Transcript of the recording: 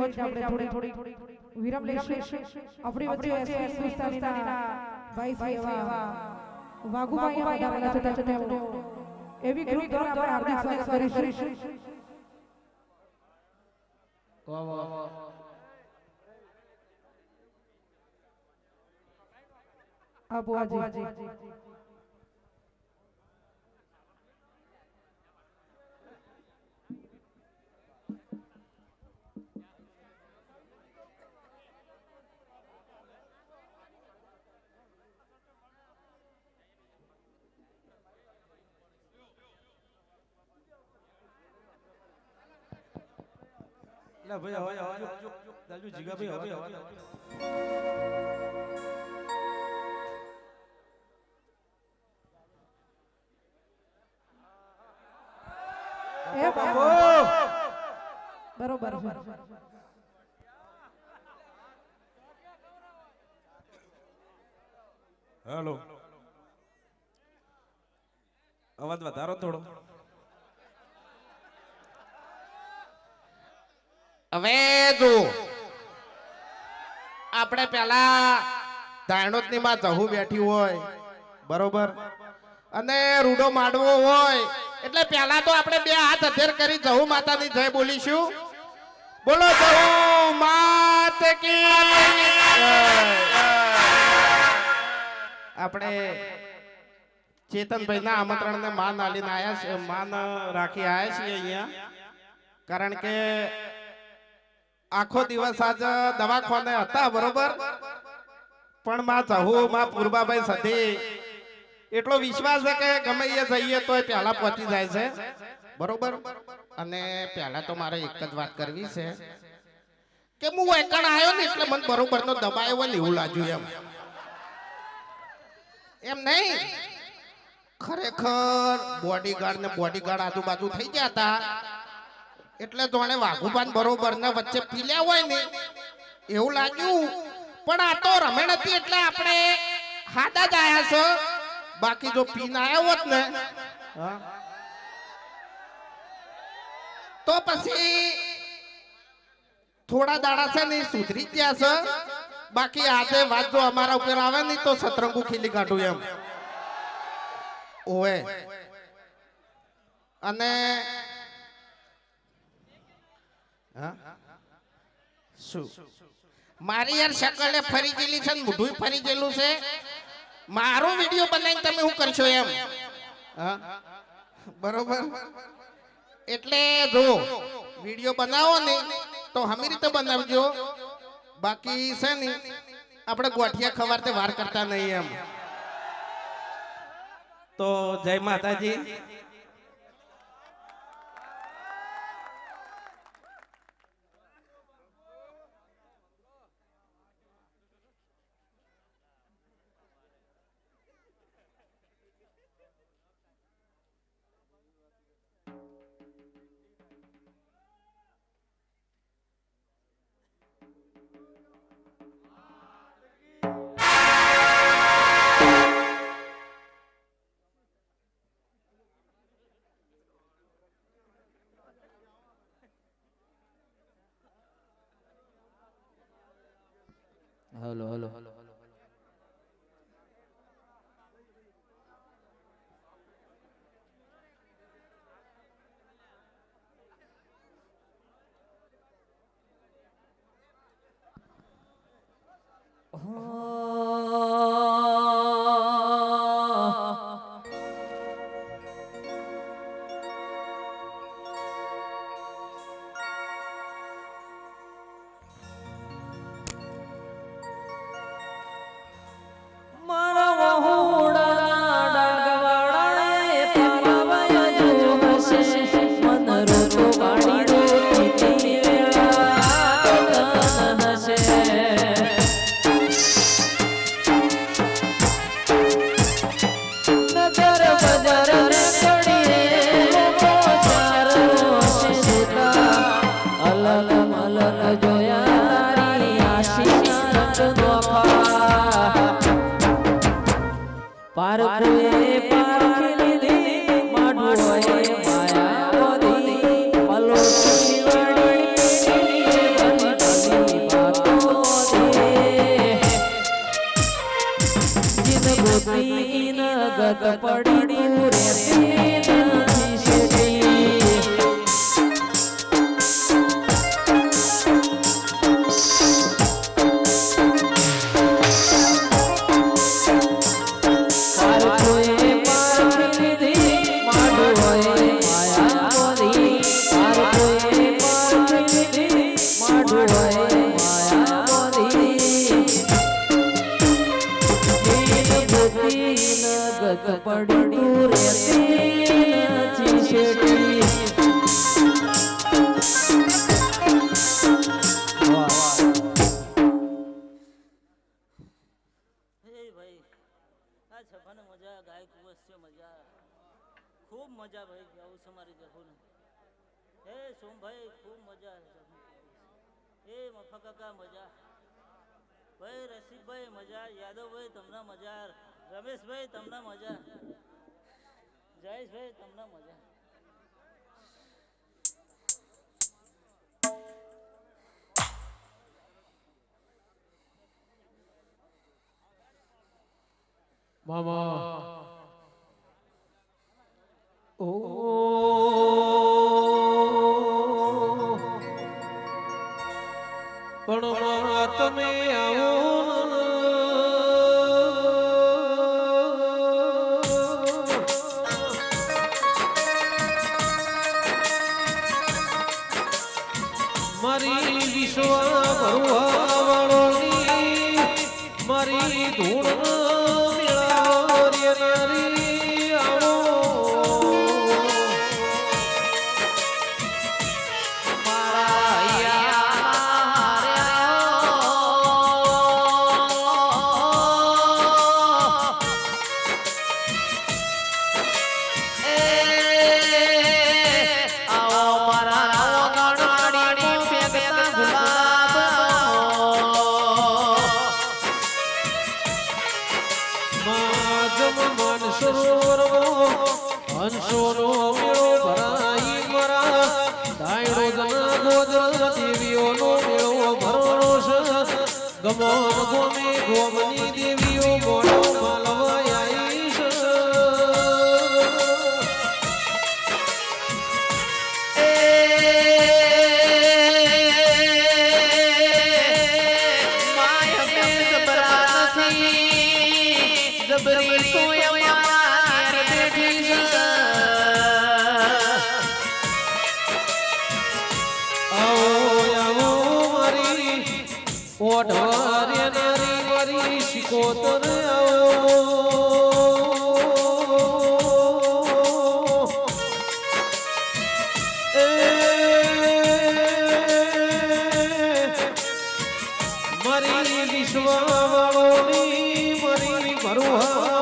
Minute આપણે થોડી વિરામ લઈશું. આપણી વચ્ચે હિન્દુસ્તાનીના ભાઈ એવા વાઘુભાઈ બધા થતા એવી ગ્રુપ દ્વારા આપણે હાર્દિક સ્વાગત કરીશું. વાહ વાહ આબુઆજી લા ભાઈ હવે દાજુ જીગા ભાઈ હવે એ બાબો બરોબર છે. હેલો અવાજ વધારો થોડો. હવે જો આપણે પેલા દાણોદની માં જહુ બેઠી હોય બરોબર અને રૂડો માંડવો હોય એટલે પેલા તો આપણે બે હાથ અધેર કરી જહુ માતાની જય બોલીશું. બોલો જહુ માત કી. આપણે ચેતનભાઈ ના આમંત્રણ ને માન આલીને આયા છે, માન રાખી આયા છીએ અહીંયા. કારણ કે આખો દિવસ આજ દવાખાને હતા બરોબર, પણ માં જહુ માં પૂર્વાભાઈ સધી એટલો વિશ્વાસ છે કે ગમે એ જઈએ તો પહેલા પહોંચી જાય છે બરોબર. અને પહેલા તો મારે એક જ વાત કરવી છે કે હું એકણ આવ્યો ને એટલે મને બરોબર નો દબાયો હોય ને એવું લાગ્યું એમ નહીં. ખરેખર બોડીગાર્ડ આજુબાજુ થઈ ગયા હતા એટલે જોણે વાઘુબાન બરોબર ને વચ્ચે પીલ્યા હોય ને એવું લાગ્યું. પણ આ તો રમેણ હતી એટલે આપણે હાડા જ આયા છો. બાકી જો પીને આવ્યો હોત ને તો પછી થોડા દાડા છે ને સુધરી ગયા છે. બાકી આજે વાત જો અમારા ઉપર આવે ને તો સતરંગુ ખીલી કાઢું એમ ઓએ. અને શું મારી યાર શકલે ફરી ગયેલી છે ને મોઢું ફરી ગયેલું છે. મારો વિડીયો બનાવીને તમે શું કરશો એમ બરોબર. એટલે જો વિડીયો બનાવો ને તો હમી રીતે બનાવજો. બાકી છે ને આપણે ગોઠિયા ખવારતે વાર કરતા નહીં એમ. તો જય માતાજી. हेलो हेलो માયા જીન ગોતી નગત પડી રહેતી નથી શેઠી પડ્યું રહેતી નથી શેઠી ભાઈ આ છપાને મજા ગાય કુવસ છે મજા ખૂબ મજા ભાઈ આવું છે મારી જખુને હે સોમભાઈ ખૂબ મજા એ મફા કાકા મજા ભાઈ રસિકભાઈ મજા યાદવભાઈ તમને મજા રમેશભાઈ તમને મજા જયેશભાઈ તમને મજા મામા ઓ પણ માં તમે આવો મારી વિશ્વા ભરવા વાળોની મારી ધૂળ હંસોનો મેળો ભરાઈ મરા ધાયડો જના ગોદર દેવીઓનો મેળો ભરણો છે ગમન ગોમે ગોમની દેવીઓ મોડો માલવાઈ છે માય મે જબરા નથી જબરી તો ઓઢવારે નારી મારી શિકોતર આવો મારી વિશ્વા વાળોની મારી ભરવા